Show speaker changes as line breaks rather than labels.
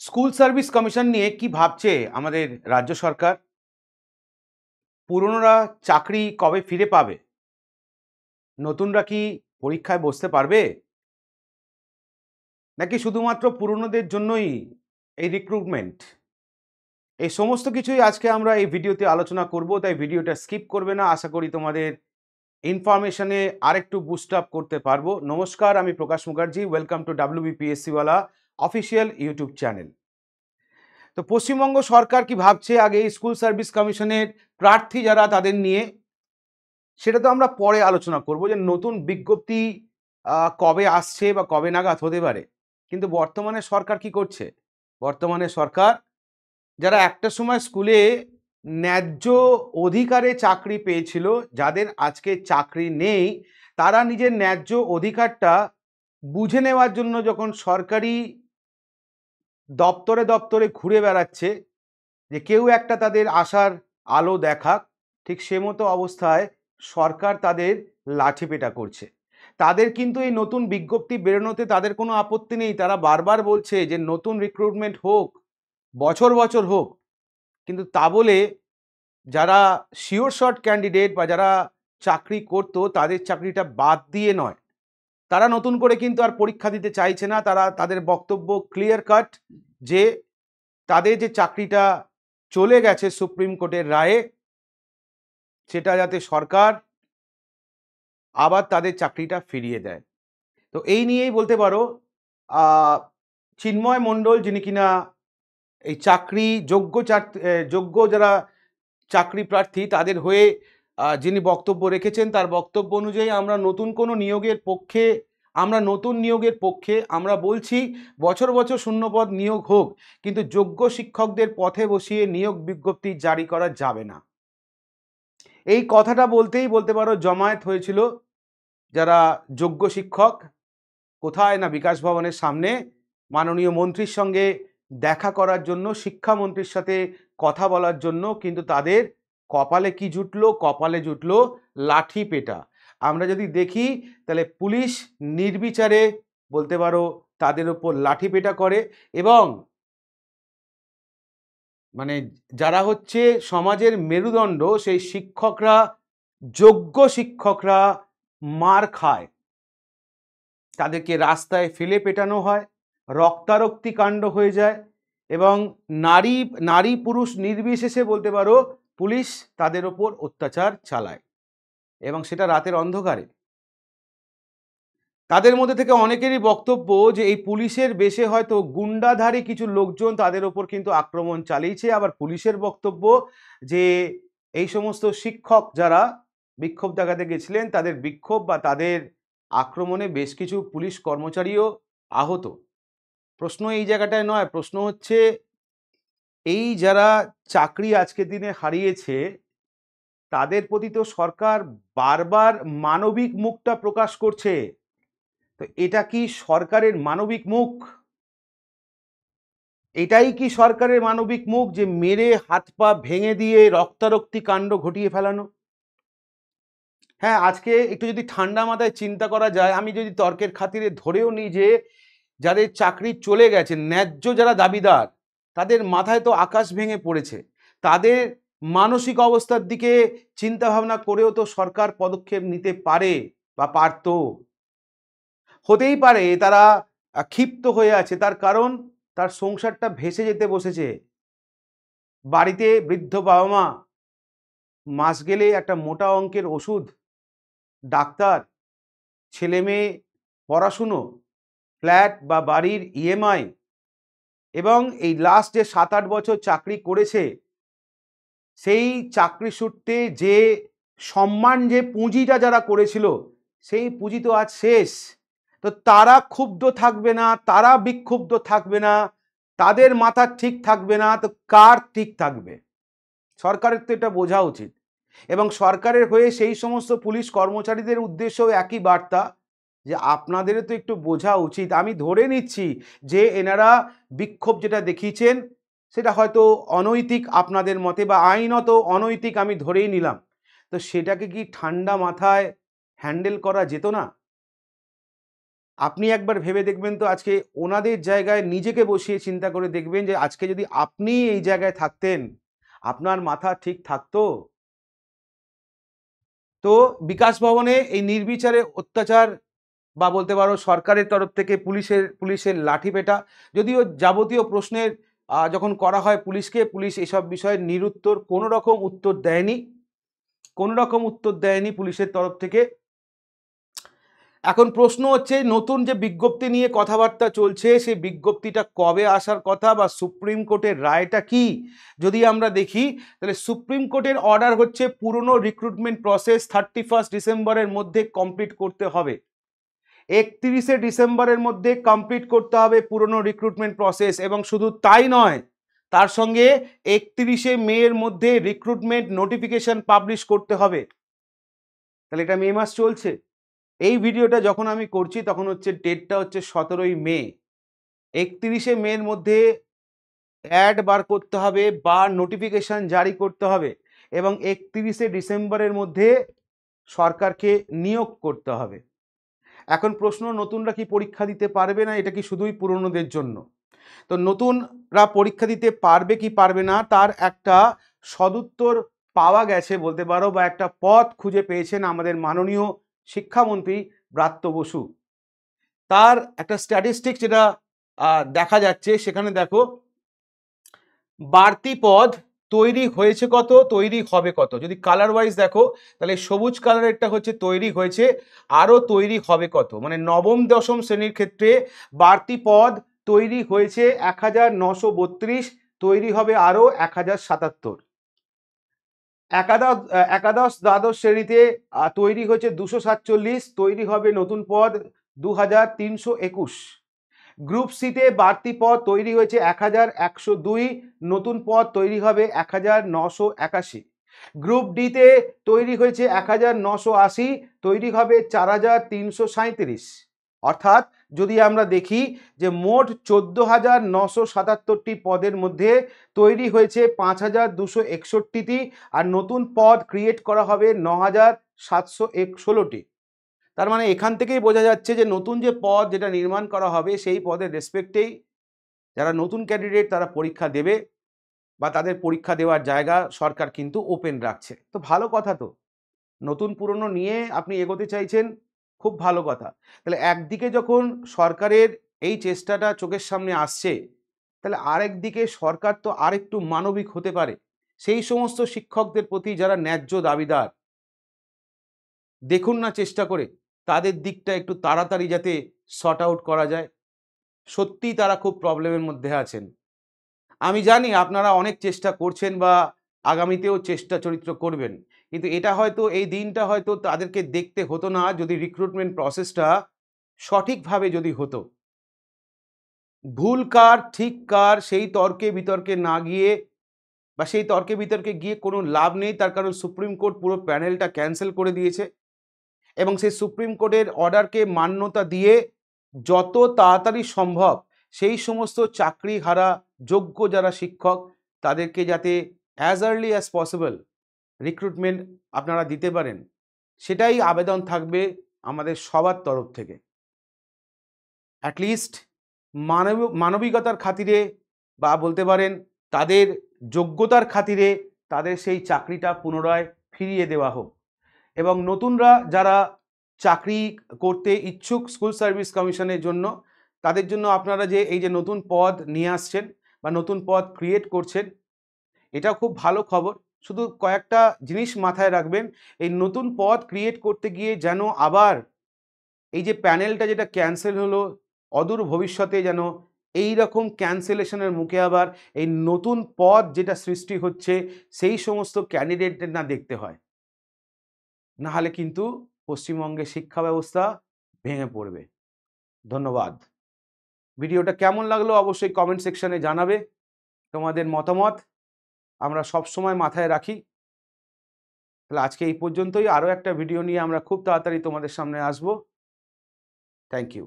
School service commission নিয়ে কি ভাবছে আমাদের রাজ্য সরকার? পুরনোরা চাকরি কবে ফিরে পাবে? নতুনরা কি পরীক্ষায় বসতে পারবে? নাকি শুধুমাত্র পুরনোদের জন্যই এই রিক্রুটমেন্ট? এই সমস্ত কিছুই আজকে আমরা এই ভিডিওতে আলোচনা করব, তাই ভিডিওটা স্কিপ করবে না। আশা করি তোমাদের ইনফরমেশনে আরেকটু বুস্ট আপ করতে পারবো। নমস্কার, আমি প্রকাশ মুখার্জি। ওয়েলকাম টু WBPSC ওয়ালা অফিসিয়াল ইউটিউব চ্যানেল। তো পশ্চিমবঙ্গ সরকার কি ভাবছে আগে স্কুল সার্ভিস কমিশনের প্রার্থী যারা তাদের নিয়ে, সেটা তো আমরা পরে আলোচনা করব যে নতুন বিজ্ঞপ্তি কবে আসছে বা কবে নাগাদ হতে পারে। কিন্তু বর্তমানে সরকার কি করছে? বর্তমানে সরকার যারা একটা সময় স্কুলে ন্যায্য অধিকারে চাকরি পেয়েছিল, যাদের আজকে চাকরি নেই, তারা নিজের ন্যায্য অধিকারটা বুঝে নেওয়ার জন্য যখন সরকারি দপ্তরে দপ্তরে ঘুরে বেড়াচ্ছে যে কেউ একটা তাদের আশার আলো দেখাক, ঠিক সে মতো অবস্থায় সরকার তাদের লাঠিপেটা করছে। তাদের কিন্তু এই নতুন বিজ্ঞপ্তি বেরোনোতে তাদের কোনো আপত্তি নেই। তারা বারবার বলছে যে নতুন রিক্রুটমেন্ট হোক, বছর বছর হোক, কিন্তু তা বলে যারা শিওর শট ক্যান্ডিডেট বা যারা চাকরি করতো তাদের চাকরিটা বাদ দিয়ে নয়, তারা নতুন করে কিন্তু আর পরীক্ষা দিতে চাইছে না। তারা তাদের বক্তব্য ক্লিয়ার কাট যে তাদের যে চাকরিটা চলে গেছে সুপ্রিম কোর্টের রায়ে, সেটা যাতে সরকার আবার তাদের চাকরিটা ফিরিয়ে দেয়। তো এই নিয়েই বলতে পারো চিন্ময় মণ্ডল, যিনি কিনা এই চাকরি যোগ্য যারা চাকরি প্রার্থী তাদের হয়ে যিনি বক্তব্য রেখেছেন, তার বক্তব্য অনুযায়ী আমরা নতুন নিয়োগের পক্ষে আমরা বলছি বছর বছর শূন্যপদ নিয়োগ হোক, কিন্তু যোগ্য শিক্ষকদের পথে বসিয়ে নিয়োগ বিজ্ঞপ্তি জারি করা যাবে না। এই কথাটা বলতেই বলতে পারো জমায়েত হয়েছিল যারা যোগ্য শিক্ষক, কোথায় না বিকাশ ভবনের সামনে মাননীয় মন্ত্রীর সঙ্গে দেখা করার জন্য, শিক্ষামন্ত্রীর সাথে কথা বলার জন্য। কিন্তু তাদের কপালে কি জুটলো? কপালে জুটলো লাঠি পেটা। আমরা যদি দেখি তাহলে পুলিশ নির্বিচারে বলতে পারো তাদের উপর লাঠি পেটা করে, এবং মানে যারা হচ্ছে সমাজের মেরুদণ্ড, সেই যোগ্য শিক্ষকরা মার খায়, তাদেরকে রাস্তায় ফেলে পেটানো হয়, রক্তারক্তি কাণ্ড হয়ে যায়, এবং নারী পুরুষ নির্বিশেষে বলতে পারো পুলিশ তাদের ওপর অত্যাচার চালায়, এবং সেটা রাতের অন্ধকারে। তাদের মধ্যে থেকে অনেকেরই বক্তব্য যে এই পুলিশের বেশে হয়তো গুন্ডাধারী কিছু লোকজন তাদের ওপর কিন্তু আক্রমণ চালিয়েছে। আবার পুলিশের বক্তব্য যে এই সমস্ত শিক্ষক যারা বিক্ষোভ দেখাতে গেছিলেন, তাদের বিক্ষোভ বা তাদের আক্রমণে বেশ কিছু পুলিশ কর্মচারীও আহত। প্রশ্ন এই জায়গাটায় নয়, প্রশ্ন হচ্ছে এই যারা চাকরি আজকের দিনে হারিয়েছে, তাদের প্রতি তো সরকার বারবার মানবিক মুখটা প্রকাশ করছে। তো এটা কি সরকারের মানবিক মুখ? এটাই কি সরকারের মানবিক মুখ যে মেরে হাত পা ভেঙে দিয়ে রক্তারক্তি কাণ্ড ঘটিয়ে ফেলানো? হ্যাঁ, আজকে একটু যদি ঠান্ডা মাথায় চিন্তা করা যায়, আমি যদি তর্কের খাতিরে ধরেও নিই যে যাদের চাকরি চলে গেছে, ন্যায্য যারা দাবিদার, তাদের মাথায় তো আকাশ ভেঙে পড়েছে। তাদের মানসিক অবস্থার দিকে চিন্তা ভাবনা করেও তো সরকার পদক্ষেপ নিতে পারে বা পারত। হতেই পারে তারা ক্ষিপ্ত হয়ে আছে, তার কারণ তার সংসারটা ভেসে যেতে বসেছে। বাড়িতে বৃদ্ধ বাবা মা, মাস গেলে একটা মোটা অঙ্কের ওষুধ, ডাক্তার, ছেলে মেয়ে পড়াশুনো, ফ্ল্যাট বা বাড়ির ইএমআই, এবং এই লাস্ট যে 7-8 বছর চাকরি করেছে, সেই চাকরি সূত্রে যে সম্মান, যে পুঁজিটা যারা করেছিল, সেই পুঁজি তো আজ শেষ। তো তারা ক্ষুব্ধ থাকবে না, তারা বিক্ষুব্ধ থাকবে না, তাদের মাথা ঠিক থাকবে না, তো কার ঠিক থাকবে? সরকারের তো এটা বোঝা উচিত। এবং সরকারের হয়ে সেই সমস্ত পুলিশ কর্মচারীদের উদ্দেশ্যেও একই বার্তা যে আপনাদেরও তো একটু বোঝা উচিত। আমি ধরে নিচ্ছি যে এনারা বিক্ষোভ যেটা দেখিয়েছেন সেটা হয়তো অনৈতিক আপনাদের মতে, বা আইনত অনৈতিক আমি ধরেই নিলাম। তো সেটাকে কি ঠান্ডা মাথায় হ্যান্ডেল করা যেত না? আপনি একবার ভেবে দেখবেন তো, আজকে ওনাদের জায়গায় নিজেকে বসিয়ে চিন্তা করে দেখবেন যে আজকে যদি আপনি এই জায়গায় থাকতেন, আপনার মাথা ঠিক থাকতো? তো বিকাশ ভবনে এই নির্বিচারে অত্যাচার বা বলতে পারো সরকারের তরফ থেকে পুলিশের লাঠিপেটা, যদিও যাবতীয় প্রশ্নের যখন করা হয় পুলিশকে, পুলিশ এসব বিষয়ে নিরুত্তর, কোনো রকম উত্তর দেয়নি, কোনো রকম উত্তর দেয়নি পুলিশের তরফ থেকে। এখন প্রশ্ন হচ্ছে, নতুন যে বিজ্ঞপ্তি নিয়ে কথাবার্তা চলছে, সেই বিজ্ঞপ্তিটা কবে আসার কথা বা সুপ্রিম কোর্টের রায়টা কি? যদি আমরা দেখি, তাহলে সুপ্রিম কোর্টের অর্ডার হচ্ছে পুরনো রিক্রুটমেন্ট প্রসেস 31 ডিসেম্বরের মধ্যে কমপ্লিট করতে হবে। 31শে ডিসেম্বরের মধ্যে কমপ্লিট করতে হবে পুরনো রিক্রুটমেন্ট প্রসেস, এবং শুধু তাই নয়, তার সঙ্গে 31শে মের মধ্যে রিক্রুটমেন্ট নোটিফিকেশন পাবলিশ করতে হবে। তাহলে এটা মে মাস চলছে। এই ভিডিওটা যখন আমি করছি তখন হচ্ছে ডেটটা হচ্ছে 17ই মে। 31শে মের মধ্যে অ্যাড বার করতে হবে বা নোটিফিকেশন জারি করতে হবে, এবং 31শে ডিসেম্বরের মধ্যে সরকারকে নিয়োগ করতে হবে। এখন প্রশ্ন, নতুনরা কি পরীক্ষা দিতে পারবে না, এটা কি শুধুই পুরনোদের জন্য? তো নতুনরা পরীক্ষা দিতে পারবে কি পারবে না তার একটা সদুত্তর পাওয়া গেছে বলতে পারো, বা একটা পথ খুঁজে পেয়েছেন আমাদের মাননীয় শিক্ষামন্ত্রী ব্রাত্য বসু। তার একটা স্ট্যাটিস্টিক্স যেটা দেখা যাচ্ছে, সেখানে দেখো বাড়তি পদ তৈরি হয়েছে কত, তৈরি হবে কত। যদি কালার ওয়াইজ দেখো, তাহলে সবুজ কালারেরটা হচ্ছে তৈরি হয়েছে, আরও তৈরি হবে কত, মানে নবম দশম শ্রেণীর ক্ষেত্রে বাড়তি পদ তৈরি হয়েছে 1932, তৈরি হবে আরও 1077। একাদশ দ্বাদশ শ্রেণীতে তৈরি হয়েছে 247, তৈরি হবে নতুন পদ 2321। গ্রুপ সিতে বাড়তি পদ তৈরি হয়েছে 1102, নতুন পদ তৈরি হবে 1981। গ্রুপ ডিতে তৈরি হয়েছে 1980, তৈরি হবে 4337। অর্থাৎ যদি আমরা দেখি যে মোট 14,977টি পদের মধ্যে তৈরি হয়েছে 5,261টি, আর নতুন পদ ক্রিয়েট করা হবে 9,716টি। তার মানে এখান থেকেই বোঝা যাচ্ছে যে নতুন যে পদ যেটা নির্মাণ করা হবে, সেই পদের রেসপেক্টেই যারা নতুন ক্যান্ডিডেট তারা পরীক্ষা দেবে, বা তাদের পরীক্ষা দেওয়ার জায়গা সরকার কিন্তু ওপেন রাখছে। তো ভালো কথা, তো নতুন পুরনো নিয়ে আপনি এগোতে চাইছেন, খুব ভালো কথা। তাহলে একদিকে যখন সরকারের এই চেষ্টাটা চোখের সামনে আসছে, তাহলে আরেকদিকে সরকার তো আরেকটু মানবিক হতে পারে সেই সমস্ত শিক্ষকদের প্রতি যারা ন্যায্য দাবিদার। দেখুন না চেষ্টা করে তাদের দিকটা একটু তাড়াতাড়ি যাতে সর্ট আউট করা যায়। সত্যিই তারা খুব প্রবলেমের মধ্যে আছেন। আমি জানি আপনারা অনেক চেষ্টা করছেন বা আগামীতেও চেষ্টা চরিত্র করবেন, কিন্তু এটা হয়তো, এই দিনটা হয়তো তাদেরকে দেখতে হতো না যদি রিক্রুটমেন্ট প্রসেসটা সঠিকভাবে যদি হতো। ভুল কার ঠিক কার সেই তর্কে বিতর্কে না গিয়ে, বা সেই তর্কে বিতর্কে গিয়ে কোনো লাভ নেই, তার কারণ সুপ্রিম কোর্ট পুরো প্যানেলটা ক্যান্সেল করে দিয়েছে, এবং সেই সুপ্রিম কোর্টের অর্ডারকে মান্যতা দিয়ে যত তাড়াতাড়ি সম্ভব সেই সমস্ত চাকরিহারা যোগ্য যারা শিক্ষক তাদেরকে যাতে as early as possible recruitment আপনারা দিতে পারেন, সেটাই আবেদন থাকবে আমাদের সবার তরফ থেকে। অ্যাটলিস্ট মানবিকতার খাতিরে, বা বলতে পারেন তাদের যোগ্যতার খাতিরে, তাদের সেই চাকরিটা পুনরায় ফিরিয়ে দেওয়া হোক। এবং নতুনরা যারা চাকরি করতে ইচ্ছুক স্কুল সার্ভিস কমিশনের জন্য, তাদের জন্য আপনারা যে এই যে নতুন পদ নিয়ে আসছেন বা নতুন পদ ক্রিয়েট করছেন, এটা খুব ভালো খবর। শুধু কয়েকটা জিনিস মাথায় রাখবেন, এই নতুন পদ ক্রিয়েট করতে গিয়ে যেন আবার এই যে প্যানেলটা যেটা ক্যান্সেল হলো, অদূর ভবিষ্যতে যেন এই রকম ক্যান্সেলেশনের মুখে আবার এই নতুন পদ যেটা সৃষ্টি হচ্ছে সেই সমস্ত ক্যান্ডিডেটদের না দেখতে হয়, না হলে কিন্তু পশ্চিমবঙ্গের শিক্ষা ব্যবস্থা ভেঙে পড়বে। ধন্যবাদ। ভিডিওটা কেমন লাগলো অবশ্যই কমেন্ট সেকশনে জানাবে। তোমাদের মতামত আমরা সবসময় মাথায় রাখি। তাহলে আজকে এই পর্যন্তই। আরও একটা ভিডিও নিয়ে আমরা খুব তাড়াতাড়ি তোমাদের সামনে আসবো। Thank you.